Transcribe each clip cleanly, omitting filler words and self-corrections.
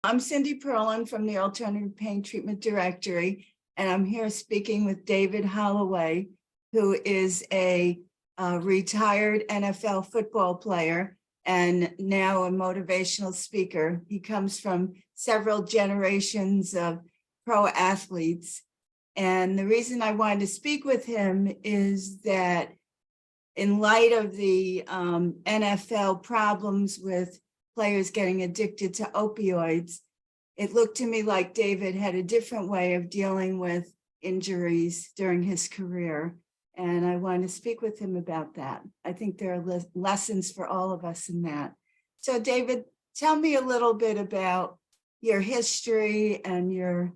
I'm Cindy Perlin from the Alternative Pain Treatment Directory, and I'm here speaking with David Holloway, who is a retired NFL football player and now a motivational speaker. He comes from several generations of pro athletes. And the reason I wanted to speak with him is that in light of the NFL problems with players getting addicted to opioids, it looked to me like David had a different way of dealing with injuries during his career. And I want to speak with him about that. I think there are lessons for all of us in that. So David, tell me a little bit about your history and your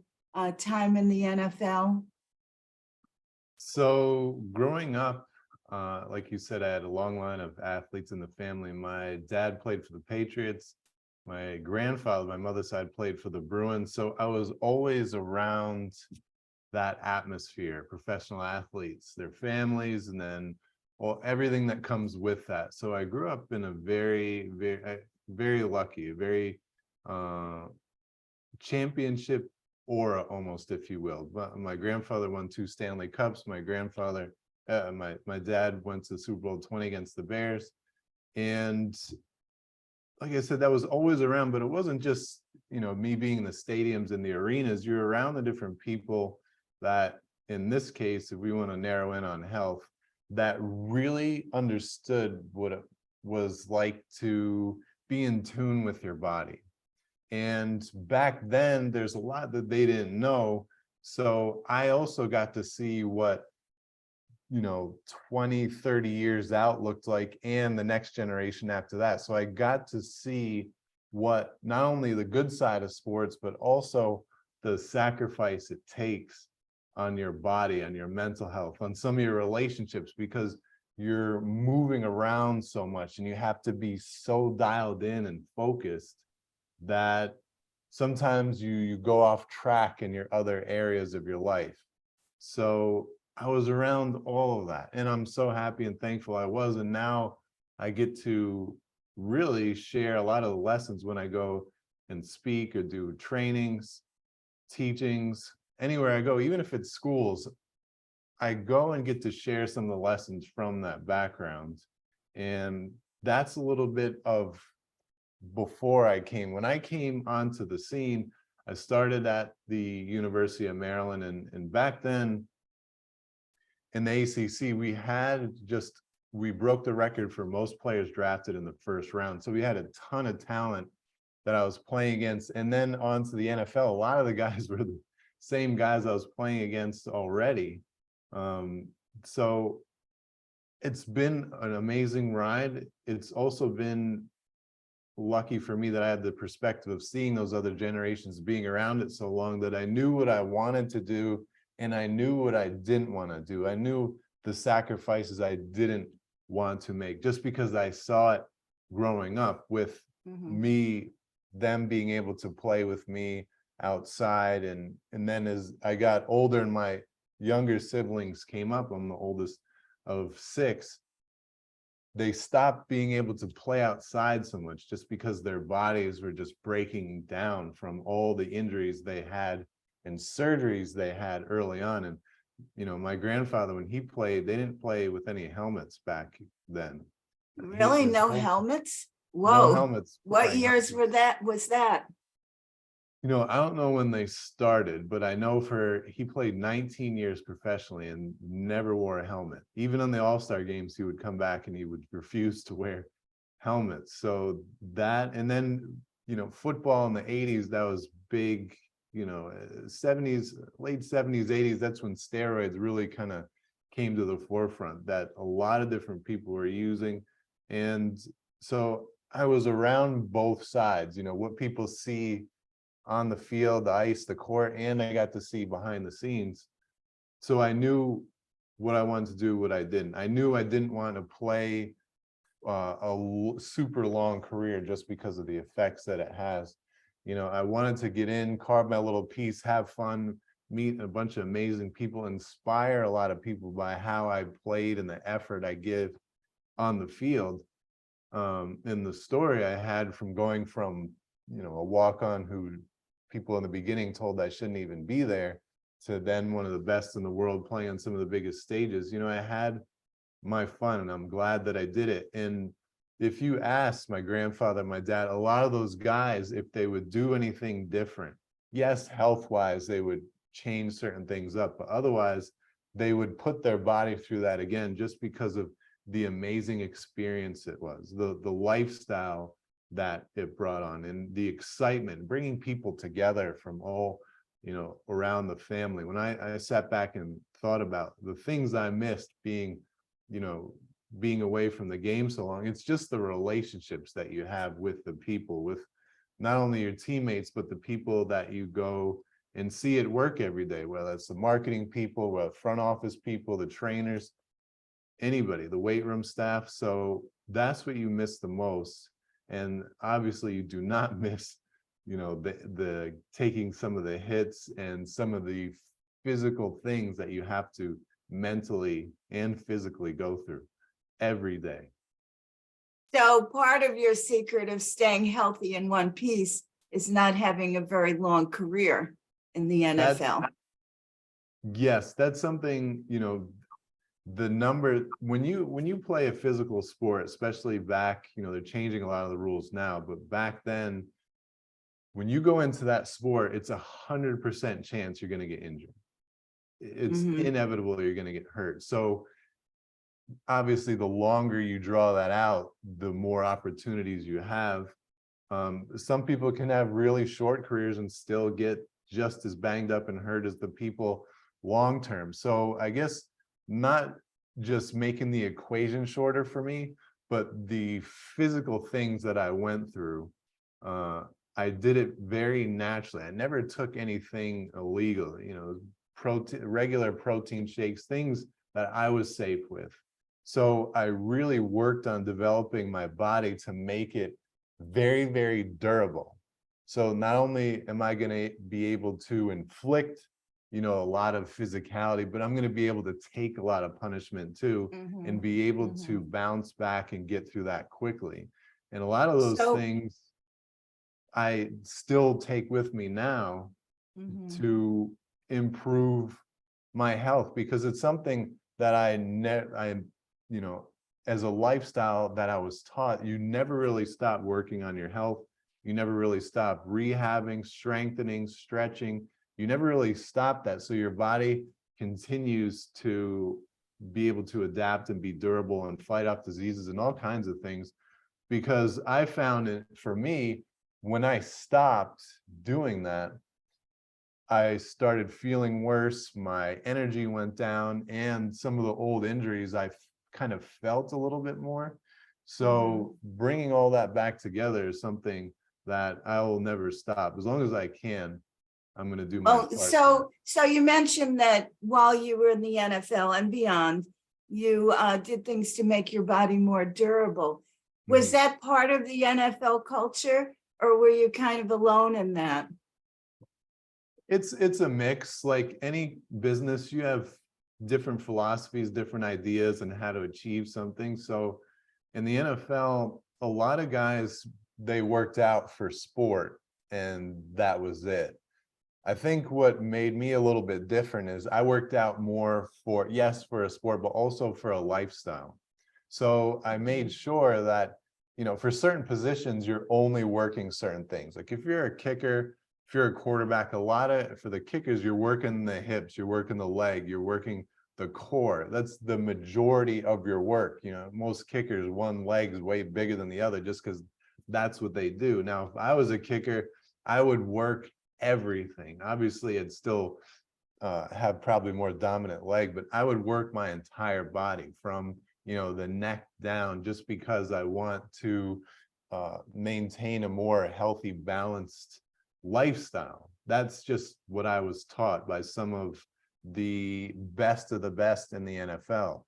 time in the NFL. So growing up, like you said, I had a long line of athletes in the family. My dad played for the Patriots. My grandfather, my mother's side, played for the Bruins. So I was always around that atmosphere, professional athletes, their families, and then everything that comes with that. So I grew up in a very, very lucky, very championship aura almost, if you will. But my grandfather won 2 Stanley Cups. My grandfather, my dad went to Super Bowl 20 against the Bears. And like I said, that was always around, but it wasn't just, me being in the stadiums and the arenas. You're around the different people that, in this case, if we want to narrow in on health, that really understood what it was like to be in tune with your body. And back then, there's a lot that they didn't know. So I also got to see what 20, 30 years out looked like, and the next generation after that. So I got to see what not only the good side of sports, but also the sacrifice it takes on your body, on your mental health, on some of your relationships, because you're moving around so much and you have to be so dialed in and focused that sometimes you go off track in your other areas of your life. So I was around all of that, and I'm so happy and thankful I was. And now I get to really share a lot of the lessons when I go and speak or do trainings, teachings, anywhere I go, even if it's schools, I go and get to share some of the lessons from that background. And that's a little bit of before I came. When I came onto the scene, I started at the University of Maryland, and back then, in the ACC, we broke the record for most players drafted in the first round. So we had a ton of talent that I was playing against. And then on to the NFL, a lot of the guys were the same guys I was playing against already. So it's been an amazing ride. It's also been lucky for me that I had the perspective of seeing those other generations, being around it so long, that I knew what I wanted to do and I knew what I didn't want to do. I knew the sacrifices I didn't want to make, just because I saw it growing up with me, them being able to play with me outside. And then as I got older and my younger siblings came up, I'm the oldest of 6, they stopped being able to play outside so much, just because their bodies were just breaking down from all the injuries they had and surgeries they had early on. And my grandfather, when he played, they didn't play with any helmets back then. Really? No helmets? Whoa. No helmets. What years was that? I don't know when they started, but I know he played 19 years professionally and never wore a helmet. Even on the All-Star games, he would come back and he would refuse to wear helmets. So that, and then, football in the 80s, that was big, 70s, late 70s, 80s, that's when steroids really kind of came to the forefront, that a lot of different people were using. And so I was around both sides, what people see on the field, the ice, the court, and I got to see behind the scenes. So I knew what I wanted to do, what I didn't. I knew I didn't want to play a super long career just because of the effects that it has. I wanted to get in, carve my little piece, have fun, meet a bunch of amazing people, inspire a lot of people by how I played and the effort I give on the field. And the story I had from going from a walk-on who people in the beginning told I shouldn't even be there, to then one of the best in the world playing on some of the biggest stages. I had my fun, and I'm glad that I did it. And if you ask my grandfather, my dad, a lot of those guys, if they would do anything different, yes, health-wise, they would change certain things up, but otherwise they would put their body through that again, just because of the amazing experience it was, the lifestyle that it brought on, and the excitement, bringing people together from all, around the family. When I sat back and thought about the things I missed being away from the game so long, it's just the relationships that you have with the people, with not only your teammates, but the people that you go and see at work every day, whether it's the marketing people, whether front office people, the trainers, anybody, the weight room staff. So that's what you miss the most. And obviously you do not miss, the taking some of the hits and some of the physical things that you have to mentally and physically go through every day. So part of your secret of staying healthy in one piece is not having a very long career in the NFL. Yes, that's something, the number, when you play a physical sport, especially back, they're changing a lot of the rules now, but back then, when you go into that sport, it's 100% chance you're going to get injured. It's inevitable you're going to get hurt. So obviously, the longer you draw that out, the more opportunities you have. Some people can have really short careers and still get just as banged up and hurt as the people long term. So I guess not just making the equation shorter for me, but the physical things that I went through, I did it very naturally. I never took anything illegal, regular protein shakes, things that I was safe with. So I really worked on developing my body to make it very, very durable. So not only am I going to be able to inflict, a lot of physicality, but I'm going to be able to take a lot of punishment too, and be able to bounce back and get through that quickly. And a lot of those things I still take with me now to improve my health, because it's something that as a lifestyle that I was taught, you never really stop working on your health. You never really stop rehabbing, strengthening, stretching. You never really stop that. So your body continues to be able to adapt and be durable and fight off diseases and all kinds of things. Because I found it, for me, when I stopped doing that, I started feeling worse, my energy went down, and some of the old injuries I kind of felt a little bit more. So bringing all that back together is something that I will never stop. As long as I can, I'm going to do my part. So you mentioned that while you were in the NFL and beyond, you did things to make your body more durable. Was that part of the NFL culture, or were you kind of alone in that? It's a mix. Like any business, you have different philosophies, different ideas, and how to achieve something. So in the NFL, a lot of guys, they worked out for sport, and that was it. I think what made me a little bit different is I worked out more for a sport, but also for a lifestyle. So I made sure that, for certain positions, you're only working certain things. Like if you're a kicker, if you're a quarterback, for the kickers, you're working the hips, you're working the leg, you're working the core. That's the majority of your work. Most kickers, one leg is way bigger than the other just because that's what they do. Now, if I was a kicker, I would work everything. Obviously, I'd still have probably more dominant leg, but I would work my entire body from, the neck down, just because I want to maintain a more healthy, balanced lifestyle. That's just what I was taught by some of the best in the NFL.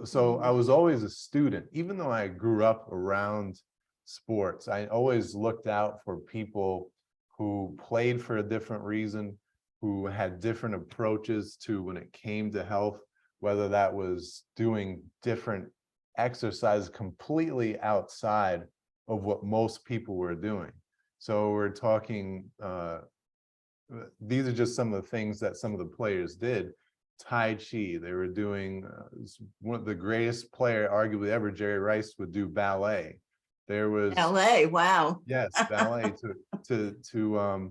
So I was always a student, even though I grew up around sports. I always looked out for people who played for a different reason, who had different approaches to when it came to health, whether that was doing different exercise completely outside of what most people were doing. So we're talking, these are just some of the things that some of the players did. Tai Chi, they were doing, one of the greatest player, arguably ever, Jerry Rice, would do ballet. There was, LA, wow. yes, ballet to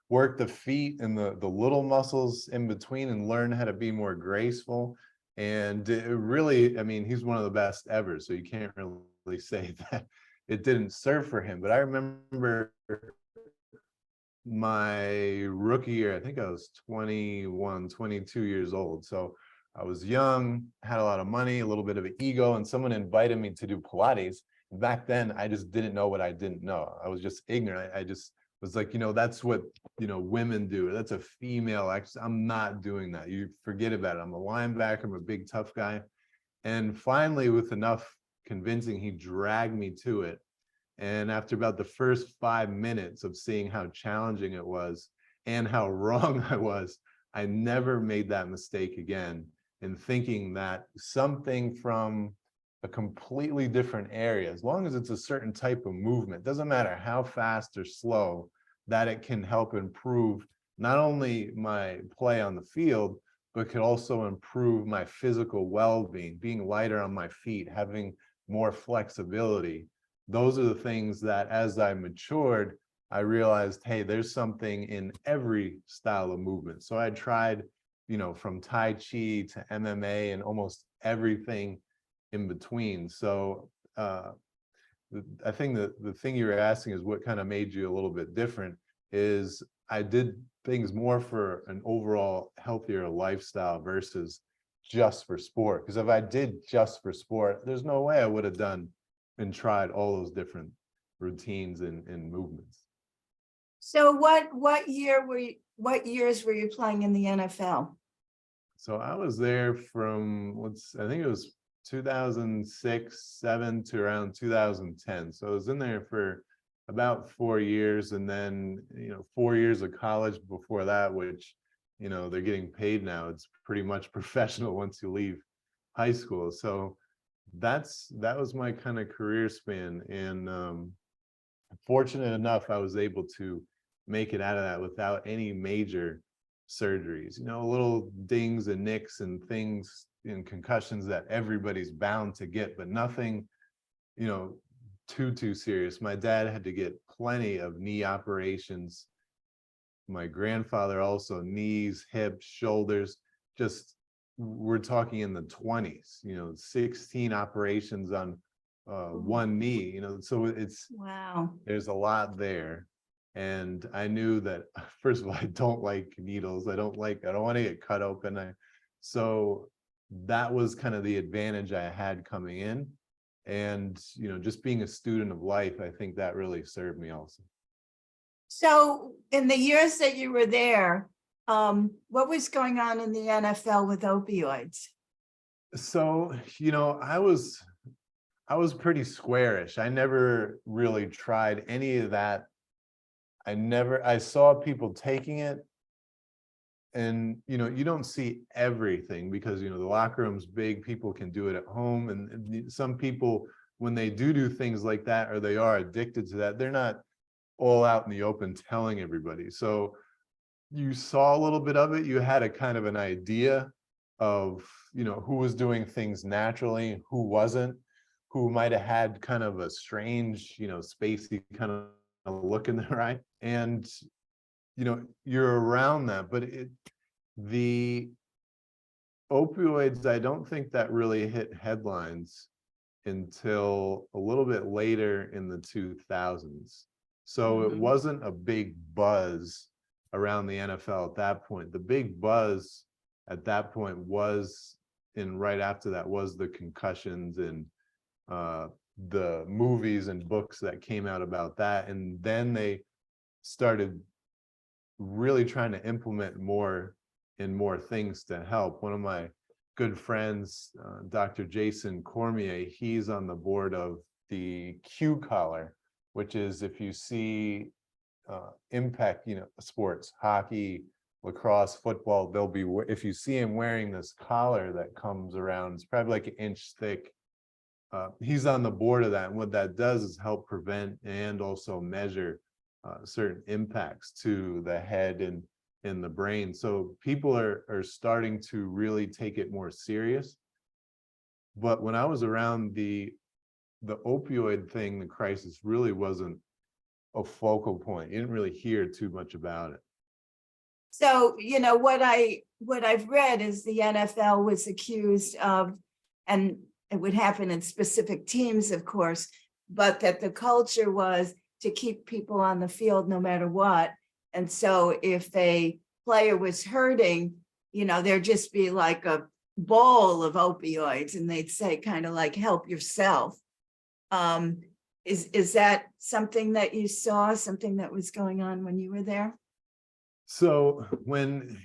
work the feet and the little muscles in between and learn how to be more graceful. And it really, I mean, he's one of the best ever, so you can't really say that it didn't serve for him. But I remember my rookie year, I think I was 21, 22 years old. So I was young, had a lot of money, a little bit of an ego, and someone invited me to do Pilates. Back then, I just didn't know what I didn't know. I was just ignorant. I just was like, that's what, women do. That's a female exercise. I'm not doing that. You forget about it. I'm a linebacker. I'm a big, tough guy. And finally, with enough convincing, he dragged me to it. And after about the first 5 minutes of seeing how challenging it was and how wrong I was, I never made that mistake again in thinking that something from a completely different area, as long as it's a certain type of movement, doesn't matter how fast or slow, that it can help improve not only my play on the field, but could also improve my physical well-being, being lighter on my feet, having more flexibility. Those are the things that as I matured, I realized, hey, there's something in every style of movement. So I tried, from Tai Chi to MMA and almost everything in between. So I think that the thing you were asking is what kind of made you a little bit different is I did things more for an overall healthier lifestyle versus just for sport. Because if I did just for sport, there's no way I would have done and tried all those different routines and movements. So what years were you playing in the NFL? So I was there from I think it was 2006, 7 to around 2010. So I was in there for about 4 years, and then 4 years of college before that, which they're getting paid now. It's pretty much professional once you leave high school. So that was my kind of career span, and fortunate enough I was able to make it out of that without any major surgeries, little dings and nicks and things and concussions that everybody's bound to get, but nothing too serious. My dad had to get plenty of knee operations. My grandfather also, knees, hips, shoulders. Just we're talking in the 20s, 16 operations on one knee, so it's Wow. there's a lot there. And I knew that, first of all, I don't like needles. I don't want to get cut open. So that was kind of the advantage I had coming in. And, just being a student of life, I think that really served me also. So in the years that you were there, what was going on in the NFL with opioids? So, I was pretty squarish. I never really tried any of that. I saw people taking it, and you don't see everything because the locker room's big. People can do it at home, and some people, when they do things like that, or they are addicted to that, they're not all out in the open telling everybody. So you saw a little bit of it. You had a kind of an idea of who was doing things naturally, who wasn't, who might have had kind of a strange spacey kind of look in their eye, and you're around that. But the opioids, I don't think that really hit headlines until a little bit later in the 2000s. So it wasn't a big buzz around the NFL at that point. The big buzz at that point was, and right after that was the concussions and the movies and books that came out about that. And then they started really trying to implement more and more things to help. One of my good friends, Dr. Jason Cormier, he's on the board of the Q collar, which is, if you see impact, sports, hockey, lacrosse, football, they'll be, if you see him wearing this collar that comes around, it's probably like an inch thick, he's on the board of that. And what that does is help prevent and also measure certain impacts to the head and in the brain. So people are starting to really take it more serious. But when I was around, the opioid thing, the crisis really wasn't a focal point. You didn't really hear too much about it. So, what I've read is the NFL was accused of, and it would happen in specific teams, of course, but that the culture was to keep people on the field no matter what. And so if a player was hurting, there'd just be like a bowl of opioids, and they'd say kind of like, help yourself. Is that something that you saw, something that was going on when you were there? So when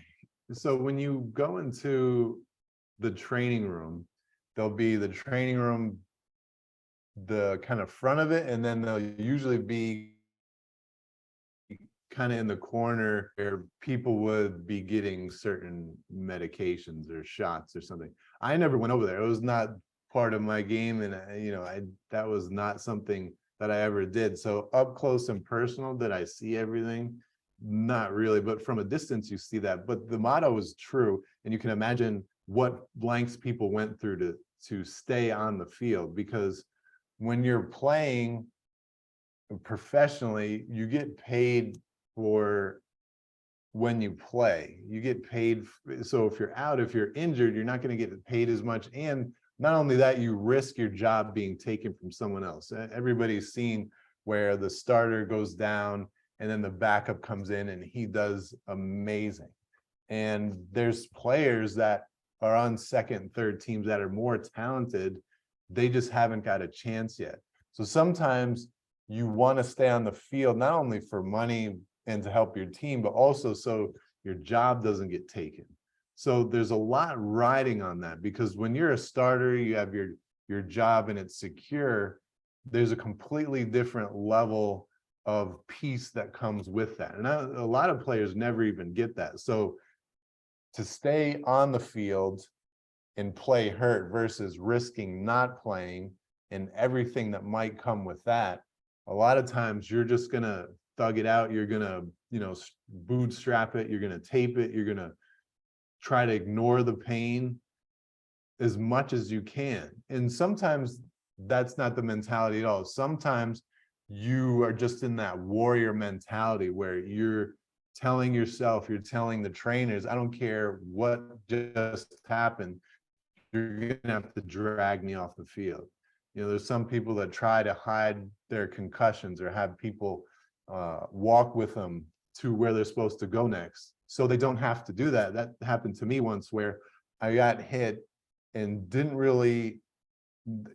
you go into the training room, there'll be the training room, the kind of front of it, and then there'll usually be kind of in the corner where people would be getting certain medications or shots or something. I never went over there. It was not part of my game, and that was not something that I ever did. So up close and personal, did I see everything? Not really, but from a distance you see that. But the motto is true, and you can imagine what blanks people went through to stay on the field, because when you're playing professionally, you get paid for when you play. You get paid. So if you're out, if you're injured, you're not going to get paid as much. And not only that, you risk your job being taken from someone else. Everybody's seen where the starter goes down and then the backup comes in and he does amazing. And there's players that are on second and third teams that are more talented. They just haven't got a chance yet. So sometimes you want to stay on the field, not only for money and to help your team, but also so your job doesn't get taken. So there's a lot riding on that, because when you're a starter, you have your job and it's secure. There's a completely different level of peace that comes with that. And a lot of players never even get that. So to stay on the field and play hurt versus risking not playing and everything that might come with that, a lot of times you're just gonna thug it out. You're gonna, bootstrap it. You're gonna tape it. You're gonna try to ignore the pain as much as you can. And sometimes that's not the mentality at all. Sometimes you are just in that warrior mentality where you're telling yourself, you're telling the trainers, I don't care what just happened, you're gonna have to drag me off the field. There's some people that try to hide their concussions or have people walk with them to where they're supposed to go next, so they don't have to do that. That happened to me once, where I got hit and didn't really,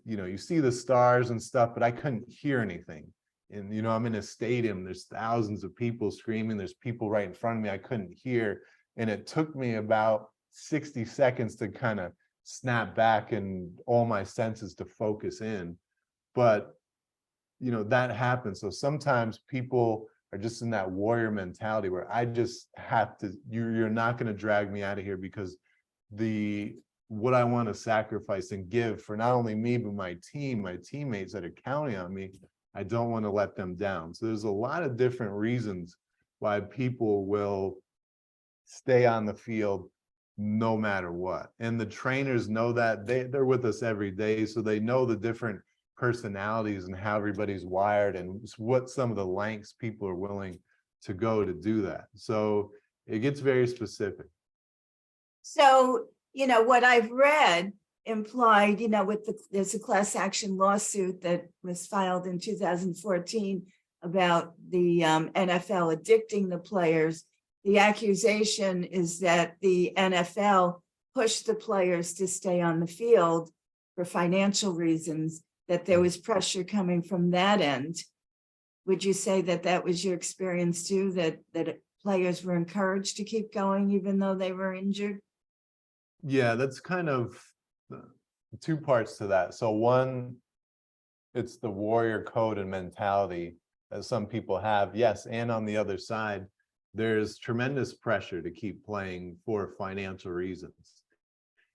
you see the stars and stuff, but I couldn't hear anything. And I'm in a stadium, there's thousands of people screaming, there's people right in front of me, I couldn't hear. And it took me about 60 seconds to kind of snap back and all my senses to focus in. But that happens. So sometimes people are just in that warrior mentality where I just have to, you're not going to drag me out of here, because what I want to sacrifice and give for not only me, but my team, my teammates that are counting on me, I don't want to let them down. So there's a lot of different reasons why people will stay on the field no matter what. And the trainers know that. They're with us every day, so they know the different personalities and how everybody's wired and what some of the lengths people are willing to go to do that. So it gets very specific. So, what I've read implied, there's a class action lawsuit that was filed in 2014 about the NFL addicting the players. The accusation is that the NFL pushed the players to stay on the field for financial reasons, that there was pressure coming from that end. Would you say that that was your experience too, that players were encouraged to keep going even though they were injured? Yeah, that's kind of two parts to that. So one, it's the warrior code and mentality that some people have, yes. And on the other side, there's tremendous pressure to keep playing for financial reasons.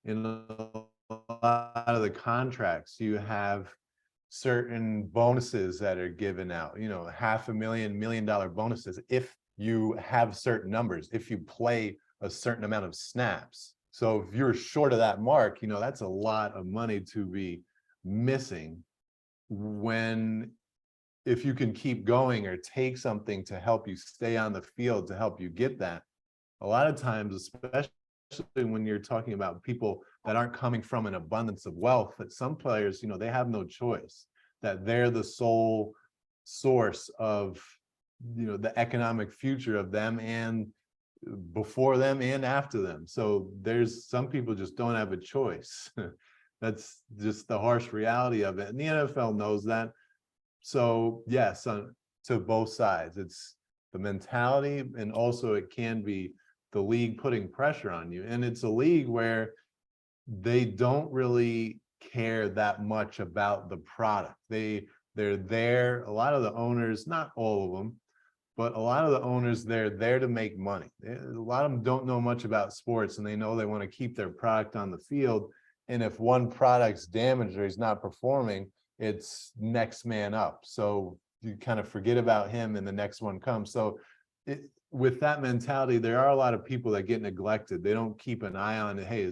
And a lot of the contracts, you have certain bonuses that are given out, $500,000, $1 million bonuses if you have certain numbers, if you play a certain amount of snaps. So if you're short of that mark, that's a lot of money to be missing. When if you can keep going or take something to help you stay on the field, to help you get that, a lot of times, especially when you're talking about people that aren't coming from an abundance of wealth, that some players, they have no choice, that they're the sole source of, the economic future of them and before them and after them. So there's some people just don't have a choice. That's just the harsh reality of it. And the NFL knows that. So yes, to both sides, it's the mentality, and also it can be the league putting pressure on you. And it's a league where they don't really care that much about the product. They're there. A lot of the owners, not all of them, but a lot of the owners, they're there to make money. A lot of them don't know much about sports, and they know they want to keep their product on the field. And if one product's damaged or he's not performing, it's next man up. So you kind of forget about him and the next one comes. So with that mentality, there are a lot of people that get neglected. They don't keep an eye on, hey,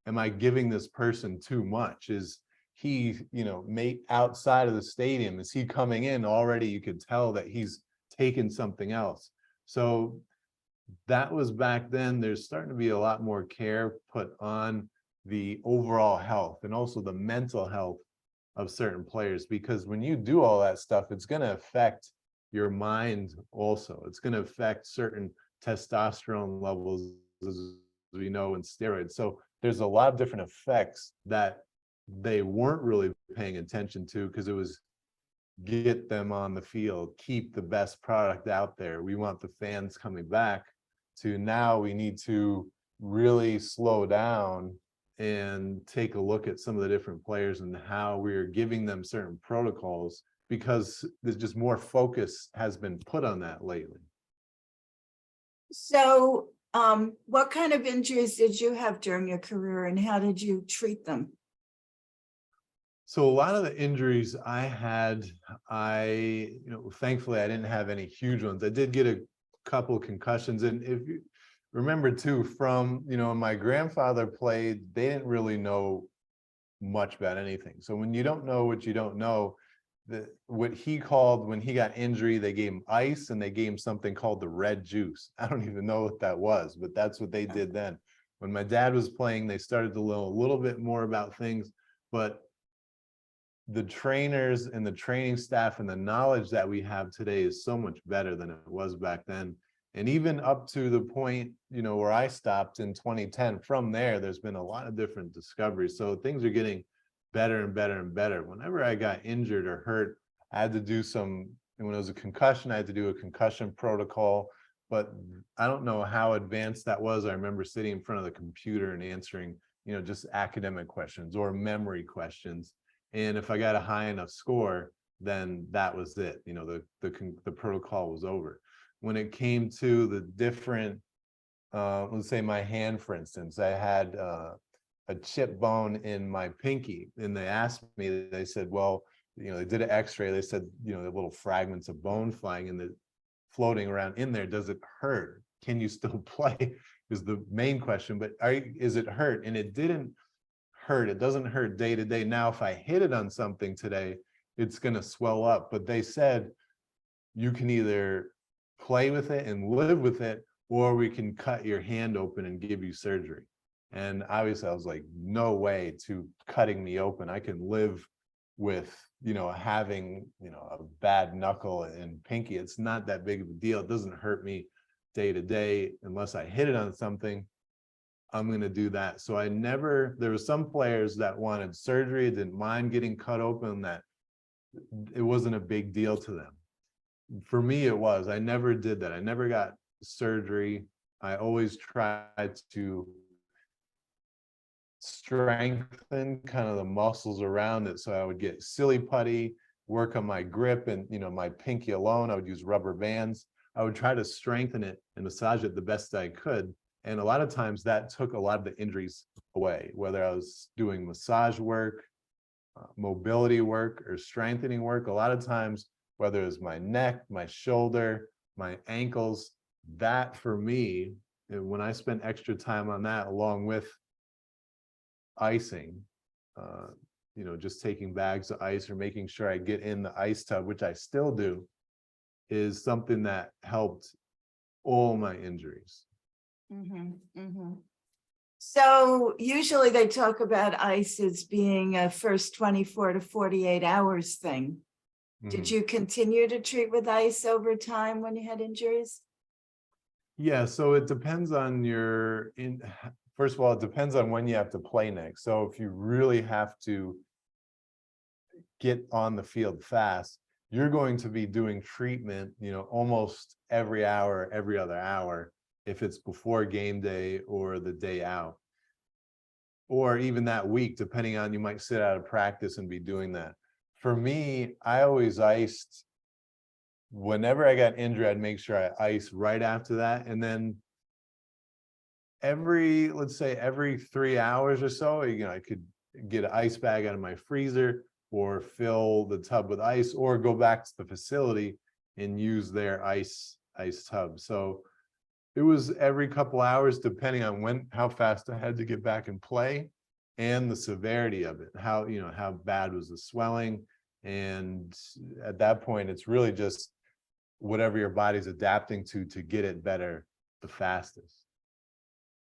am I giving this person too much? Is he, outside of the stadium, is he coming in already? You could tell that he's taken something else. So that was back then. There's starting to be a lot more care put on the overall health and also the mental health of certain players, because when you do all that stuff, it's going to affect your mind also. It's going to affect certain testosterone levels, as we know, in steroids. So there's a lot of different effects that they weren't really paying attention to, because it was get them on the field, keep the best product out there. We want the fans coming back, to now we need to really slow down and take a look at some of the different players and how we're giving them certain protocols, because there's just more focus has been put on that lately. So what kind of injuries did you have during your career, and how did you treat them? So a lot of the injuries I had, thankfully I didn't have any huge ones. I did get a couple concussions. And if you remember too, from, my grandfather played, they didn't really know much about anything. So when you don't know what you don't know, what he called, when he got injury, they gave him ice and they gave him something called the red juice. I don't even know what that was, but that's what they did then. When my dad was playing, they started to know a little bit more about things, but the trainers and the training staff and the knowledge that we have today is so much better than it was back then. And even up to the point, where I stopped in 2010, from there's been a lot of different discoveries. So things are getting better and better and better. Whenever I got injured or hurt, I had to do and when it was a concussion, I had to do a concussion protocol, but I don't know how advanced that was. I remember sitting in front of the computer and answering, just academic questions or memory questions. And if I got a high enough score, then that was it. The protocol was over. When it came to the different, let's say my hand, for instance, I had a chip bone in my pinky, and they asked me, they said, well, they did an x-ray. They said, the little fragments of bone floating around in there. Does it hurt? Can you still play? Is the main question. But is it hurt? And it didn't hurt. It doesn't hurt day to day. Now, if I hit it on something today, it's going to swell up. But they said you can either play with it and live with it, or we can cut your hand open and give you surgery. And obviously I was like, no way to cutting me open. I can live with, having, a bad knuckle and pinky. It's not that big of a deal. It doesn't hurt me day to day unless I hit it on something. I'm going to do that. So there were some players that wanted surgery, didn't mind getting cut open, that it wasn't a big deal to them. For me, it was. I never did that. I never got surgery. I always tried to strengthen kind of the muscles around it. So I would get silly putty, work on my grip, and, my pinky alone, I would use rubber bands. I would try to strengthen it and massage it the best I could. And a lot of times that took a lot of the injuries away, whether I was doing massage work, mobility work, or strengthening work. A lot of times, whether it's my neck, my shoulder, my ankles, that for me, when I spent extra time on that, along with icing, just taking bags of ice or making sure I get in the ice tub, which I still do, is something that helped all my injuries. So usually they talk about ice as being a first 24 to 48 hours thing. Did you continue to treat with ice over time when you had injuries? Yeah, so it depends on first of all, it depends on when you have to play next. So if you really have to get on the field fast, you're going to be doing treatment, almost every hour, every other hour, if it's before game day or the day out, or even that week, depending on, you might sit out of practice and be doing that. For me, I always iced. Whenever I got injured, I'd make sure I ice right after that. And then let's say every 3 hours or so, I could get an ice bag out of my freezer or fill the tub with ice, or go back to the facility and use their ice tub. So it was every couple hours, depending on how fast I had to get back and play, and the severity of it, how bad was the swelling. And at that point, it's really just whatever your body's adapting to get it better the fastest.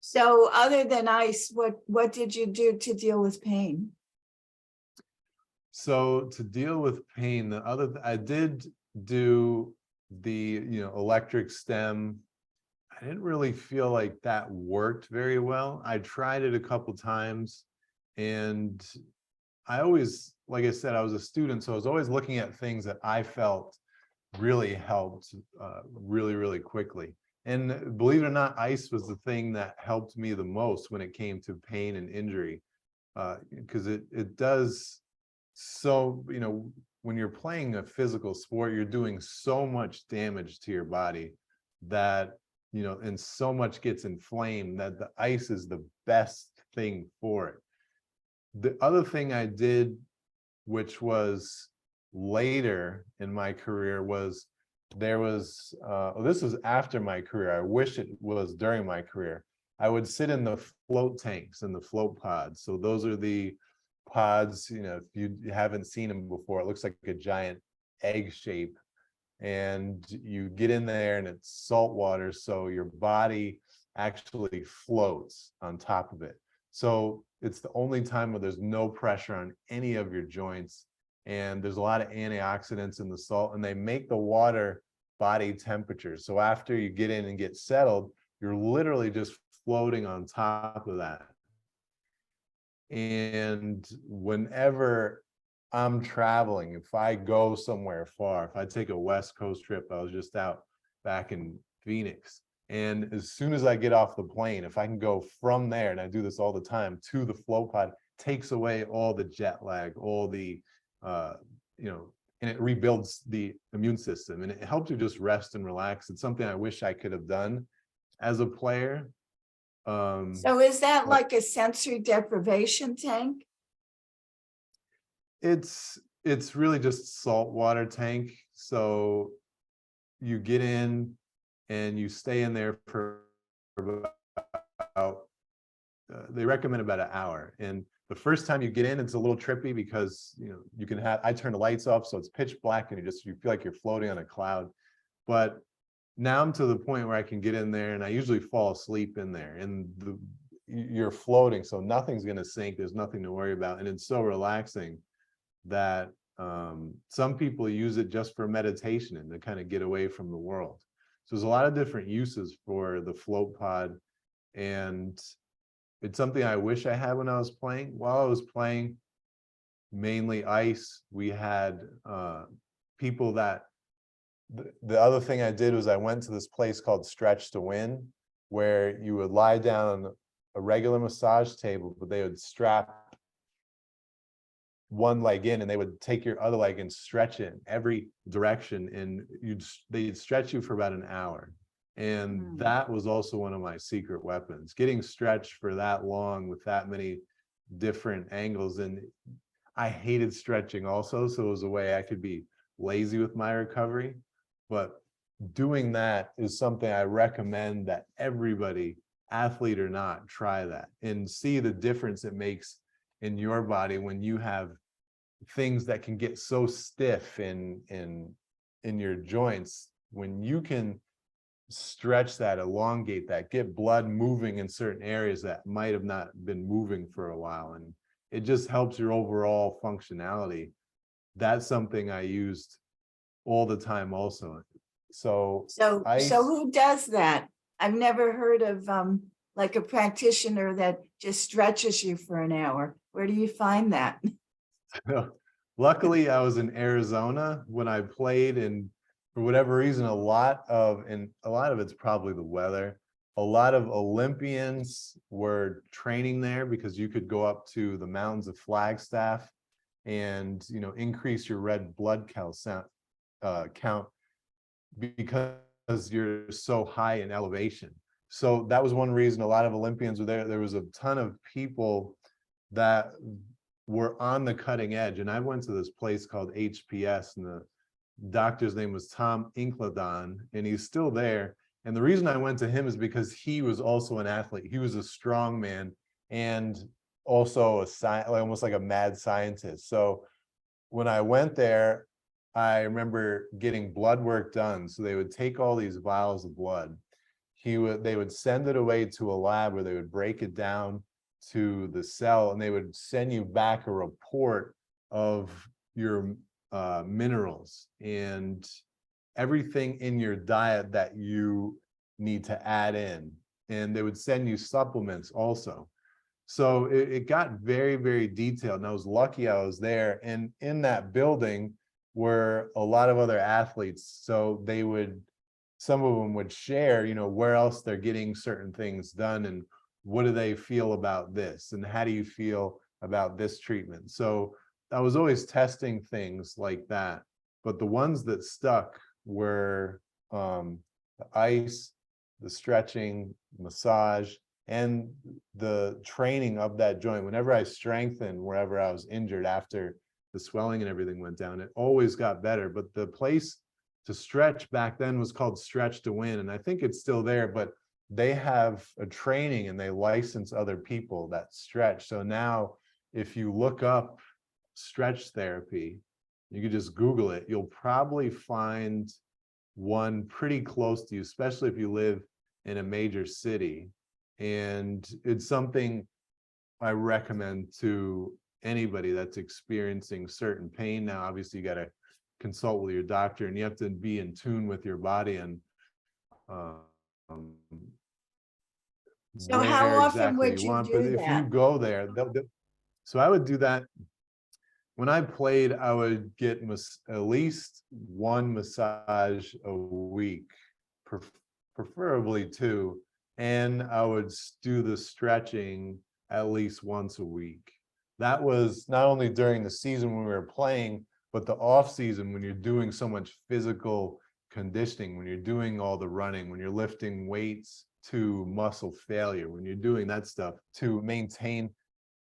So other than ice, what did you do to deal with pain? So to deal with pain, I did do the electric stem. I didn't really feel like that worked very well. I tried it a couple times, and I always, like I said, I was a student, so I was always looking at things that I felt really helped really, really quickly. And believe it or not, ice was the thing that helped me the most when it came to pain and injury, because it does. So, when you're playing a physical sport, you're doing so much damage to your body that, and so much gets inflamed, that the ice is the best thing for it. The other thing I did, which was later in my career, was this was after my career. I wish it was during my career. I would sit in the float tanks and the float pods. So those are the pods, if you haven't seen them before, it looks like a giant egg shape, and you get in there and it's salt water, so your body actually floats on top of it. So it's the only time where there's no pressure on any of your joints, and there's a lot of antioxidants in the salt, and they make the water body temperature. So after you get in and get settled, you're literally just floating on top of that. And whenever I'm traveling, if I go somewhere far, if I take a West Coast trip, I was just out back in Phoenix, and as soon as I get off the plane, if I can go from there, and I do this all the time, to the float pod, takes away all the jet lag, all the and it rebuilds the immune system, and it helps you just rest and relax. It's something I wish I could have done as a player. So is that like a sensory deprivation tank? It's really just saltwater tank. So you get in and you stay in there for about they recommend about an hour. And the first time you get in, it's a little trippy because I turn the lights off, so it's pitch black, and you feel like you're floating on a cloud. But now I'm to the point where I can get in there, and I usually fall asleep in there, and you're floating, so nothing's going to sink. There's nothing to worry about, and it's so relaxing that some people use it just for meditation and to kind of get away from the world. So there's a lot of different uses for the float pod, and it's something I wish I had when I was playing. While I was playing mainly ice, we had people that the other thing I did was I went to this place called Stretch to Win, where you would lie down on a regular massage table, but they would strap one leg in, and they would take your other leg and stretch it in every direction, and they'd stretch you for about an hour. And that was also one of my secret weapons, getting stretched for that long with that many different angles. And I hated stretching also, so it was a way I could be lazy with my recovery. But doing that is something I recommend that everybody, athlete or not, try that and see the difference it makes in your body when you have things that can get so stiff in your joints. When you can stretch that, elongate that, get blood moving in certain areas that might have not been moving for a while, and it just helps your overall functionality. That's something I used all the time also. So So who does that? I've never heard of like a practitioner that just stretches you for an hour. Where do you find that? luckily I was in Arizona when I played, and for whatever reason, a lot of it's probably the weather. A lot of Olympians were training there because you could go up to the mountains of Flagstaff and, you know, increase your red blood count because you're so high in elevation. So that was one reason a lot of Olympians were there. There was a ton of people that were on the cutting edge. And I went to this place called HPS, and the doctor's name was Tom Inkledon, and he's still there. And the reason I went to him is because he was also an athlete. He was a strong man and also almost like a mad scientist. So when I went there, I remember getting blood work done. So they would take all these vials of blood. They would send it away to a lab where they would break it down to the cell, and they would send you back a report of your minerals and everything in your diet that you need to add in. And they would send you supplements also. So it got very, very detailed. And I was lucky I was there. And in that building were a lot of other athletes. So some of them would share, you know, where else they're getting certain things done and what do they feel about this and how do you feel about this treatment. So I was always testing things like that. But the ones that stuck were the ice, the stretching, massage, and the training of that joint. Whenever I strengthened wherever I was injured after the swelling and everything went down, it always got better. But the place to stretch back then was called Stretch to Win, and I think it's still there, but they have a training and they license other people that stretch. So now if you look up stretch therapy, you could just Google it, you'll probably find one pretty close to you, especially if you live in a major city. And it's something I recommend to anybody that's experiencing certain pain. Now, obviously, you got to consult with your doctor and you have to be in tune with your body and So how where often exactly would you you want. But do if you that? go there, so I would do that. When I played, I would get at least one massage a week, preferably two, and I would do the stretching at least once a week. That was not only during the season when we were playing, but the off season when you're doing so much physical conditioning, when you're doing all the running, when you're lifting weights to muscle failure, when you're doing that stuff to maintain,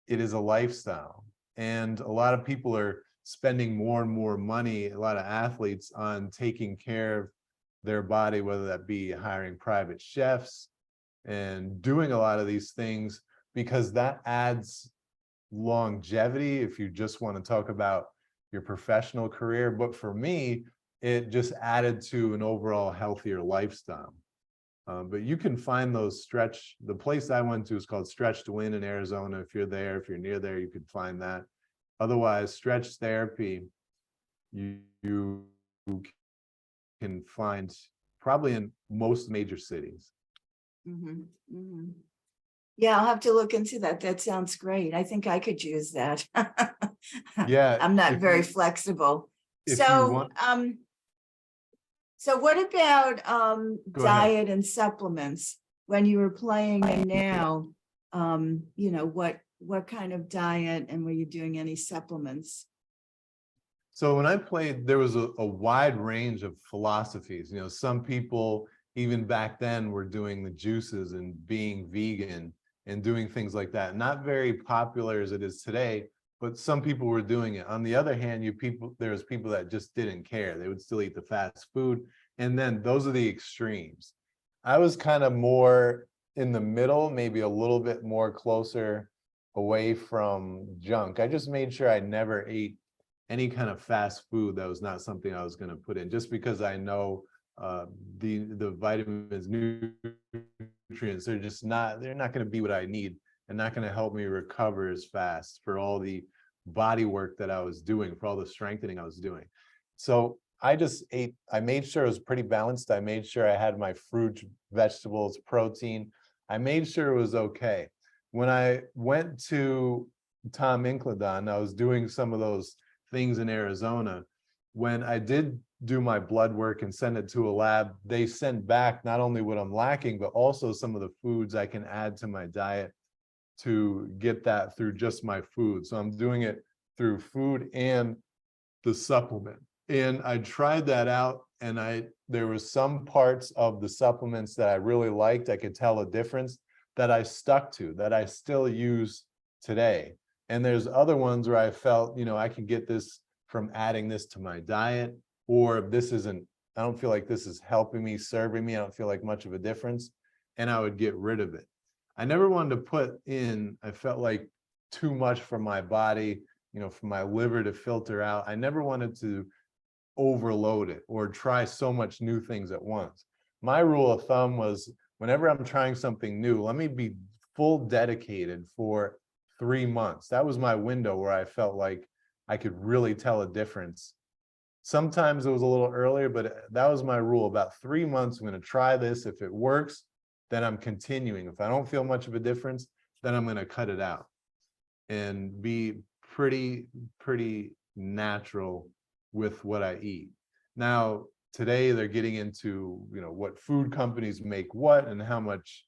it is a lifestyle. And a lot of people are spending more and more money, a lot of athletes, on taking care of their body, whether that be hiring private chefs and doing a lot of these things, because that adds longevity if you just want to talk about your professional career. But for me, it just added to an overall healthier lifestyle. But you can find those the place I went to is called Stretch to Win in Arizona. If you're there, if you're near there, you could find that. Otherwise, stretch therapy, you can find probably in most major cities. Mm-hmm, mm-hmm. Yeah, I'll have to look into that. That sounds great. I think I could use that. Yeah, I'm not very flexible. if you want, So what about go ahead. diet and supplements when you were playing and now? You know, what kind of diet, and were you doing any supplements? So when I played, there was a wide range of philosophies. You know, some people even back then were doing the juices and being vegan and doing things like that. Not very popular as it is today, but some people were doing it. On the other hand, there was people that just didn't care. They would still eat the fast food. And then those are the extremes. I was kind of more in the middle, maybe a little bit more closer away from junk. I just made sure I never ate any kind of fast food that was not something I was going to put in, just because I know the vitamins, nutrients, they're not going to be what I need and not going to help me recover as fast for all the body work that I was doing, for all the strengthening I was doing. So I made sure it was pretty balanced. I made sure I had my fruit, vegetables, protein. I made sure it was okay. When I went to Tom Incledon, I was doing some of those things in Arizona. When I did do my blood work and send it to a lab, they sent back not only what I'm lacking, but also some of the foods I can add to my diet to get that through just my food. So I'm doing it through food and the supplement. And I tried that out, and there was some parts of the supplements that I really liked. I could tell a difference that I stuck to, that I still use today. And there's other ones where I felt, I can get this from adding this to my diet, or I don't feel like this is helping me, serving me. I don't feel like much of a difference, and I would get rid of it. I never wanted to put in, I felt like too much for my body, for my liver to filter out. I never wanted to overload it or try so much new things at once. My rule of thumb was, whenever I'm trying something new, let me be full dedicated for 3 months. That was my window where I felt like I could really tell a difference. Sometimes it was a little earlier, but that was my rule. About 3 months, I'm going to try this. If it works, then I'm continuing. If I don't feel much of a difference, then I'm going to cut it out and be pretty natural with what I eat. Now, today they're getting into, what food companies make what and how much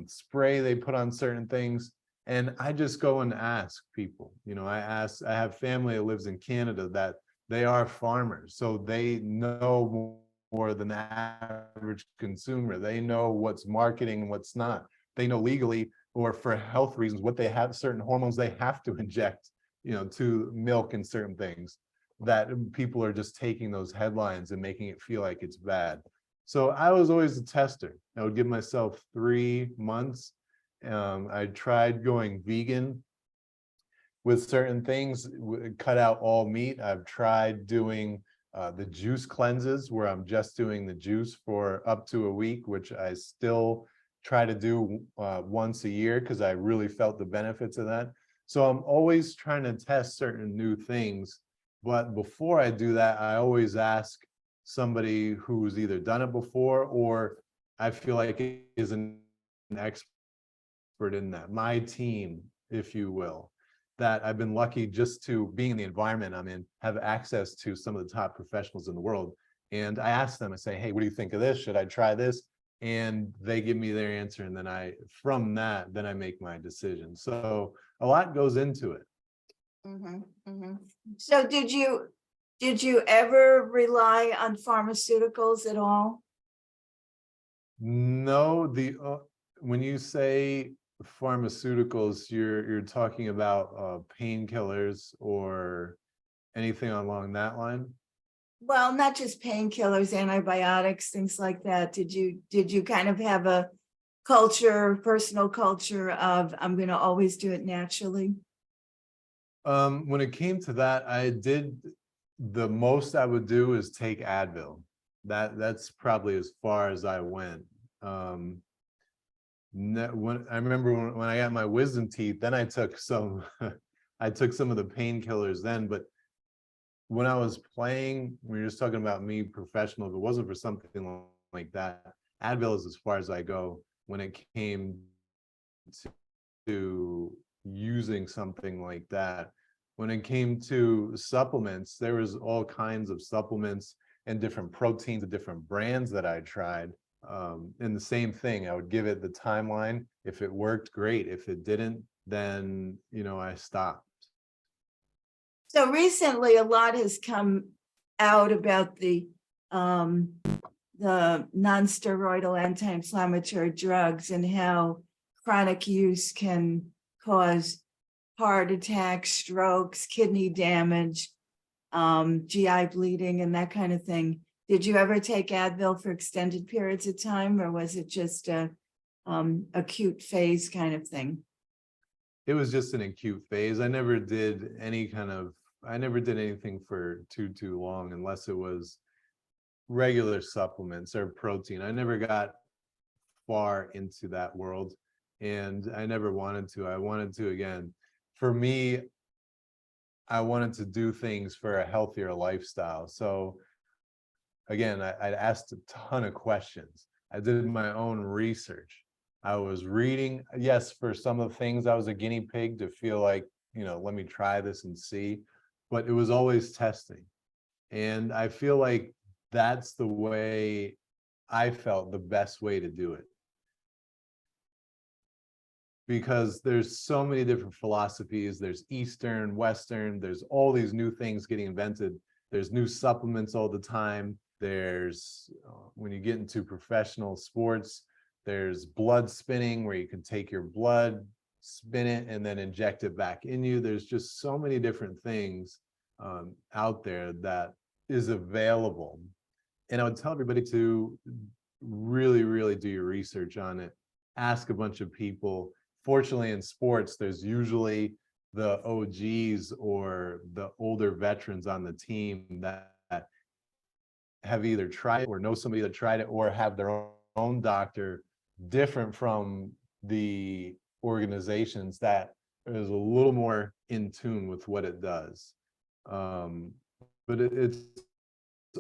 spray they put on certain things. And I just go and ask people, I have family that lives in Canada that they are farmers. So they know more than the average consumer. They know what's marketing and what's not. They know legally or for health reasons what they have, certain hormones they have to inject, to milk and certain things, that people are just taking those headlines and making it feel like it's bad. So I was always a tester. I would give myself 3 months. I tried going vegan with certain things, cut out all meat. I've tried doing the juice cleanses where I'm just doing the juice for up to a week, which I still try to do once a year because I really felt the benefits of that. So I'm always trying to test certain new things. But before I do that, I always ask somebody who's either done it before or I feel like is an expert in that. My team, if you will, that I've been lucky just to being in the environment I'm in, have access to some of the top professionals in the world. And I ask them, I say, hey, what do you think of this? Should I try this? And they give me their answer. And then I make my decision. So a lot goes into it. So did you ever rely on pharmaceuticals at all? No, when you say pharmaceuticals, you're talking about painkillers or anything along that line? Well, not just painkillers, antibiotics, things like that. Did you kind of have a personal culture of I'm going to always do it naturally? When it came to that, the most I would do is take Advil. That's probably as far as I went. When I remember when I got my wisdom teeth, then I took some I took some of the painkillers then, but when I was playing, we were just talking about me professional, if it wasn't for something like that, Advil is as far as I go when it came to using something like that. When it came to supplements, there was all kinds of supplements and different proteins and different brands that I tried. And the same thing, I would give it the timeline. If it worked, great. If it didn't, then, I stopped. So recently, a lot has come out about the the non-steroidal anti-inflammatory drugs and how chronic use can cause heart attacks, strokes, kidney damage, GI bleeding, and that kind of thing. Did you ever take Advil for extended periods of time, or was it just a acute phase kind of thing? It was just an acute phase. I never did anything for too long unless it was regular supplements or protein. I never got far into that world, and I never wanted to. I wanted to, again, for me, I wanted to do things for a healthier lifestyle. So again, I asked a ton of questions. I did my own research. I was reading, yes, for some of the things I was a guinea pig to feel like, let me try this and see, but it was always testing. And I feel like that's the way I felt the best way to do it. Because there's so many different philosophies. There's Eastern, Western, there's all these new things getting invented. There's new supplements all the time. There's, when you get into professional sports, there's blood spinning where you can take your blood, spin it, and then inject it back in you. There's just so many different things out there that is available. And I would tell everybody to really, really do your research on it. Ask a bunch of people. Fortunately, in sports, there's usually the OGs or the older veterans on the team that have either tried it or know somebody that tried it or have their own doctor, different from the organizations that is a little more in tune with what it does. But it's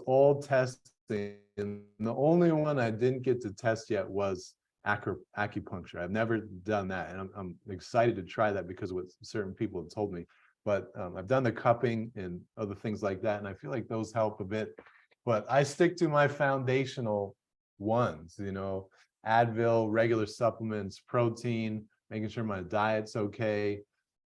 all testing. And the only one I didn't get to test yet was acupuncture. I've never done that, and I'm excited to try that because of what certain people have told me. But I've done the cupping and other things like that, and I feel like those help a bit. But I stick to my foundational ones, Advil, regular supplements, protein, making sure my diet's okay.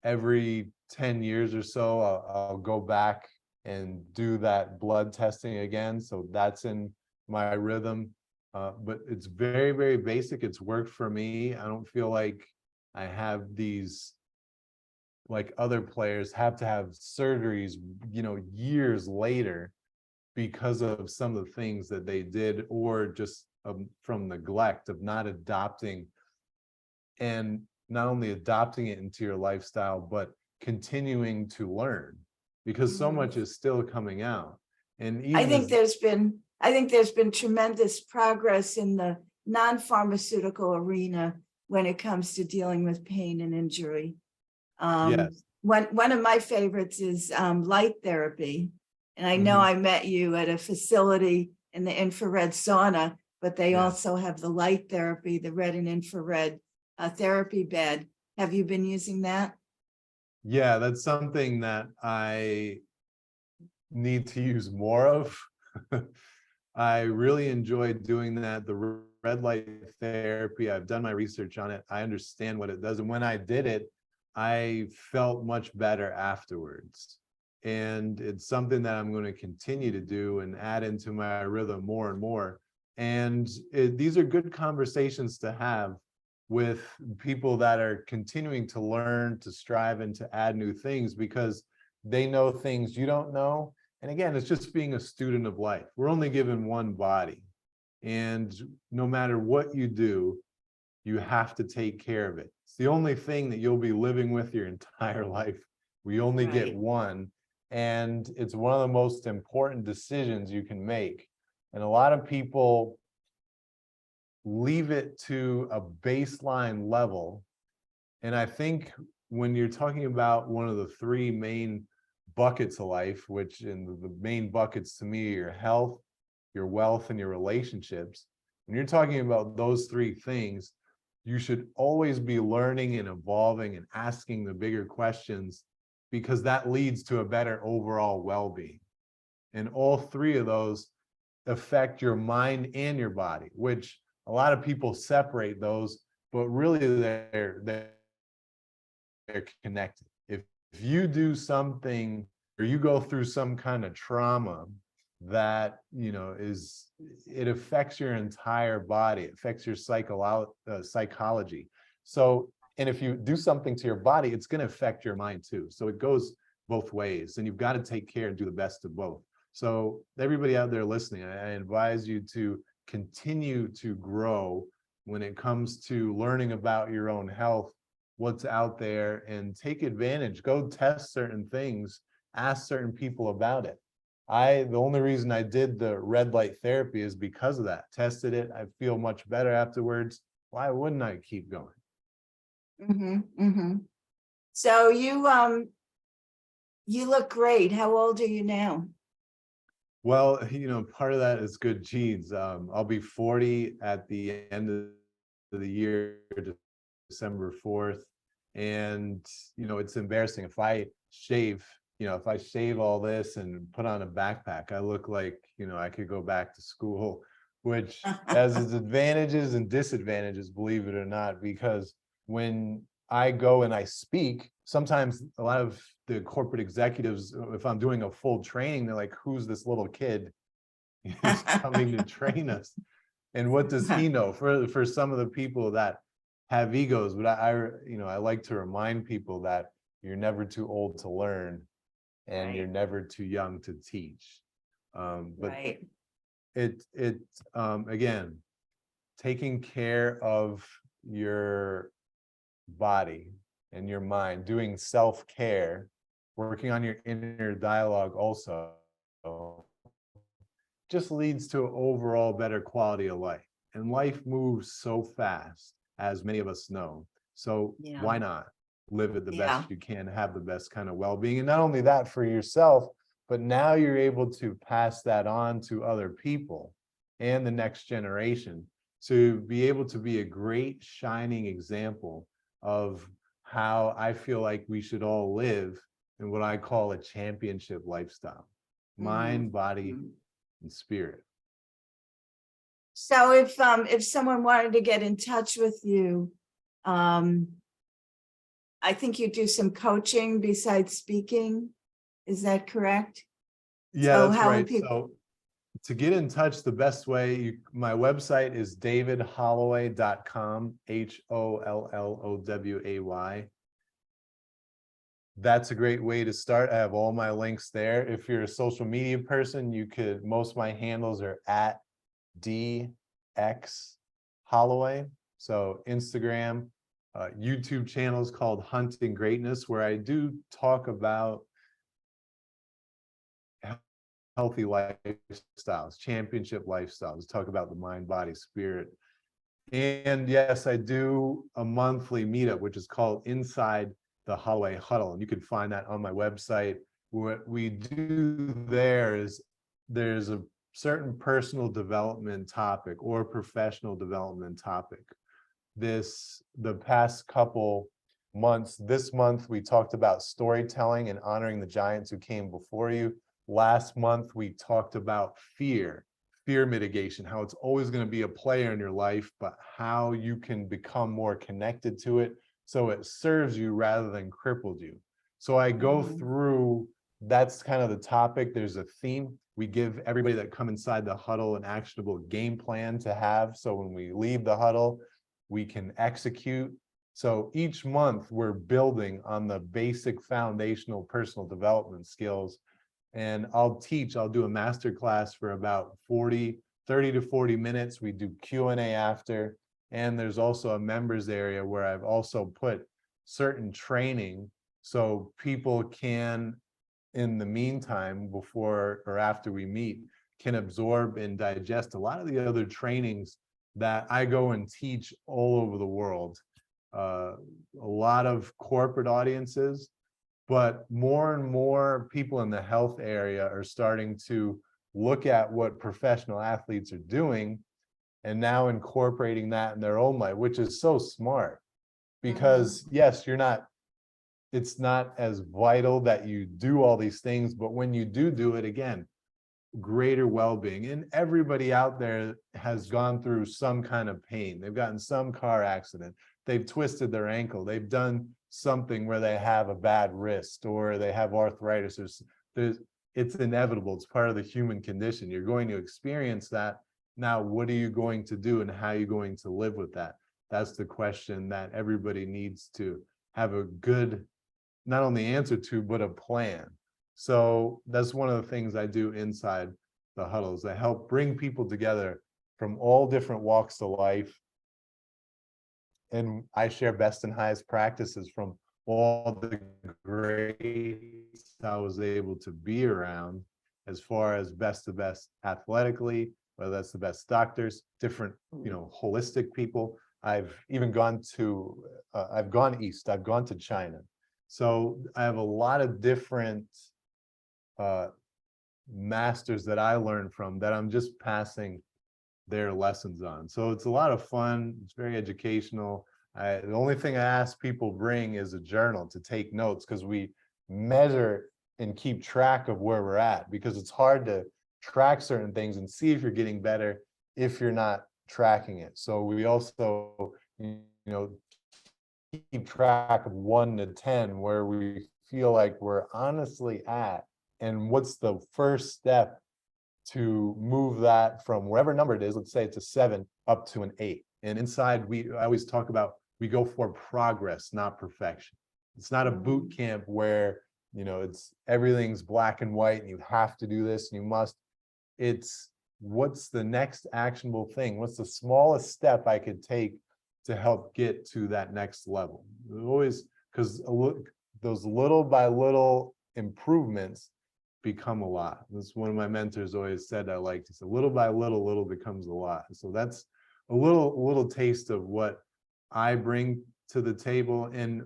Every 10 years or so, I'll go back and do that blood testing again. So that's in my rhythm. But it's very, very basic. It's worked for me. I don't feel like I have these, like other players have to have surgeries, years later because of some of the things that they did, or just from neglect of not adopting, and not only adopting it into your lifestyle, but continuing to learn, because so much is still coming out. And even I think there's been tremendous progress in the non-pharmaceutical arena when it comes to dealing with pain and injury. yes, One of my favorites is light therapy. And I know I met you at a facility in the infrared sauna, but they also have the light therapy, the red and infrared therapy bed. Have you been using that? Yeah, that's something that I need to use more of. I really enjoyed doing that. The red light therapy, I've done my research on it. I understand what it does. And when I did it, I felt much better afterwards. And it's something that I'm going to continue to do and add into my rhythm more and more. And these are good conversations to have with people that are continuing to learn, to strive, and to add new things, because they know things you don't know. And again, it's just being a student of life. We're only given one body. And no matter what you do, you have to take care of it. It's the only thing that you'll be living with your entire life. We only get one. And it's one of the most important decisions you can make. And a lot of people leave it to a baseline level. And I think when you're talking about one of the three main buckets of life, which in the main buckets to me are your health, your wealth, and your relationships, when you're talking about those three things, you should always be learning and evolving and asking the bigger questions, because that leads to a better overall well-being. And all three of those affect your mind and your body, which a lot of people separate those, but really they're connected. If you do something or you go through some kind of trauma, that, it affects your entire body, it affects your psychology. So, and if you do something to your body, it's going to affect your mind too. So it goes both ways, and you've got to take care and do the best of both. So everybody out there listening, I advise you to continue to grow when it comes to learning about your own health, what's out there, and take advantage. Go test certain things, ask certain people about it. The only reason I did the red light therapy is because of that. Tested it, I feel much better afterwards. Why wouldn't I keep going? So you look great. How old are you now? Well, part of that is good genes. I'll be 40 at the end of the year, December 4th. And, it's embarrassing. If I shave all this and put on a backpack, I look like, I could go back to school, which has its advantages and disadvantages, believe it or not, because when I go and I speak, sometimes a lot of the corporate executives, if I'm doing a full training, they're like, who's this little kid who's coming to train us? And what does he know? For some of the people that have egos, but I like to remind people that you're never too old to learn, and Right. you're never too young to teach. But Right. Again, taking care of your body and your mind, doing self-care, working on your inner dialogue also, just leads to an overall better quality of life. And life moves so fast, as many of us know. So Yeah. why not live it the Yeah. best you can, have the best kind of well-being? And not only that for yourself, but now you're able to pass that on to other people and the next generation, to be able to be a great shining example of how I feel like we should all live in what I call a championship lifestyle, mind, body, and spirit. So if someone wanted to get in touch with you, I think you do some coaching besides speaking. Is that correct? Yeah, So that's how would right. people? So to get in touch, the best way, my website is davidholloway.com, HOLLOWAY. That's a great way to start. I have all my links there. If you're a social media person, most of my handles are at DX Holloway. So Instagram, YouTube channels called Hunting Greatness, where I do talk about healthy lifestyles, championship lifestyles, talk about the mind, body, spirit. And yes, I do a monthly meetup, which is called Inside the Holloway Huddle. And you can find that on my website. What we do there is there's a certain personal development topic or professional development topic. The past couple months, this month, we talked about storytelling and honoring the giants who came before you. Last month, we talked about fear mitigation, how it's always going to be a player in your life, but how you can become more connected to it so it serves you rather than crippled you. So I go through, that's kind of the topic. There's a theme. We give everybody that come inside the huddle an actionable game plan to have. So when we leave the huddle, we can execute. So each month we're building on the basic foundational personal development skills. And I'll do a master class for about 30 to 40 minutes. We do Q&A after. And there's also a members area where I've also put certain training so people can, in the meantime, before or after we meet, can absorb and digest a lot of the other trainings that I go and teach all over the world. A lot of corporate audiences, but more and more people in the health area are starting to look at what professional athletes are doing and now incorporating that in their own life, which is so smart. Because yes, it's not as vital that you do all these things, but when you do it, again, greater well-being. And everybody out there has gone through some kind of pain. They've gotten some car accident, they've twisted their ankle, they've done something where they have a bad wrist, or they have arthritis, or it's inevitable. It's part of the human condition. You're going to experience that. Now, what are you going to do and how are you going to live with that? That's the question that everybody needs to have a good, not only answer to, but a plan. So that's one of the things I do inside the huddles. I help bring people together from all different walks of life. And I share best and highest practices from all the greats I was able to be around, as far as best of best athletically, whether that's the best doctors, different, holistic people. I've even gone to, I've gone east, I've gone to China. So I have a lot of different masters that I learned from that I'm just passing their lessons on. So it's a lot of fun. It's very educational. The only thing I ask people bring is a journal to take notes, because we measure and keep track of where we're at, because it's hard to track certain things and see if you're getting better if you're not tracking it. So we also, keep track of 1 to 10 where we feel like we're honestly at, and what's the first step to move that from wherever number it is, let's say it's a 7 up to an 8. And inside, I always talk about, we go for progress, not perfection. It's not a boot camp where, it's everything's black and white and you have to do this and you must. It's what's the next actionable thing? What's the smallest step I could take to help get to that next level? Always, because those little by little improvements become a lot. That's one of my mentors always said. I liked. He said, little by little, little becomes a lot. So that's a little taste of what I bring to the table. And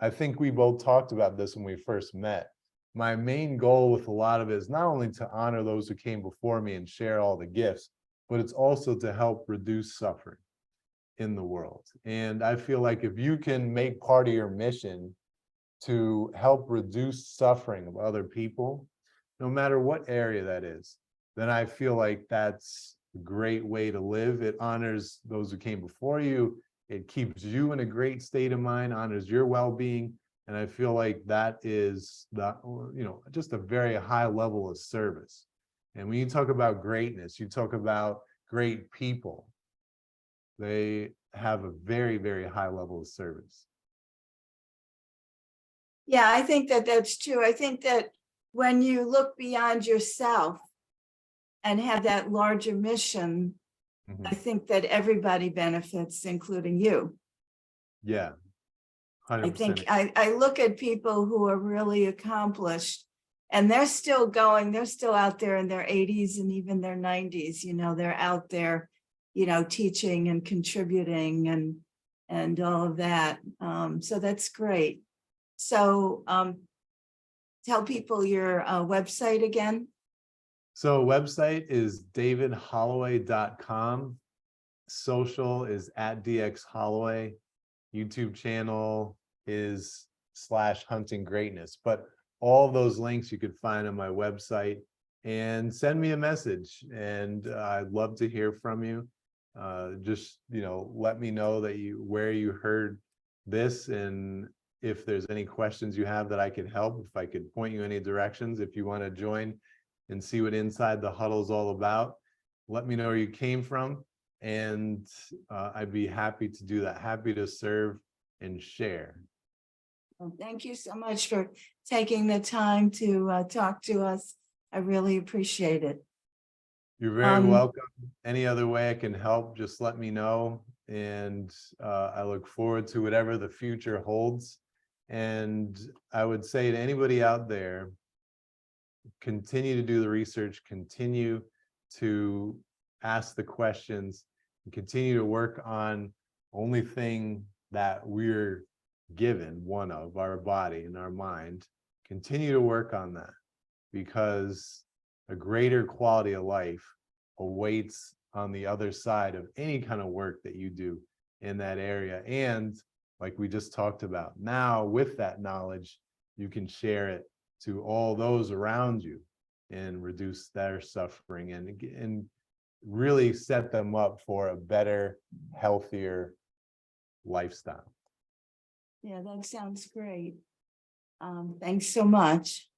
I think we both talked about this when we first met. My main goal with a lot of it is not only to honor those who came before me and share all the gifts, but it's also to help reduce suffering in the world. And I feel like if you can make part of your mission to help reduce suffering of other people, no matter what area that is, then I feel like that's a great way to live. It honors those who came before you. It keeps you in a great state of mind, honors your well-being. And I feel like that is just a very high level of service. And when you talk about greatness, you talk about great people. They have a very, very high level of service. Yeah, I think that that's true. I think that when you look beyond yourself and have that larger mission, I think that everybody benefits, including you. Yeah, 100%. I think I look at people who are really accomplished and they're still going, they're still out there in their 80s and even their 90s, they're out there, teaching and contributing and all of that. So that's great. So tell people your website again. So website is davidholloway.com. Social is @DXHolloway. YouTube channel is /hunting greatness. But all those links you could find on my website, and send me a message. And I'd love to hear from you. Just, let me know that where you heard this, and if there's any questions you have that I could help, if I could point you any directions, if you want to join and see what Inside the Huddle is all about, let me know where you came from. And I'd be happy to do that. Happy to serve and share. Well, thank you so much for taking the time to talk to us. I really appreciate it. You're very welcome. Any other way I can help, just let me know. And I look forward to whatever the future holds. And I would say to anybody out there, continue to do the research, continue to ask the questions, and continue to work on only thing that we're given, one of our body and our mind. Continue to work on that, because a greater quality of life awaits on the other side of any kind of work that you do in that area. And like we just talked about, now with that knowledge, you can share it to all those around you and reduce their suffering and really set them up for a better, healthier lifestyle. Yeah, that sounds great. Thanks so much.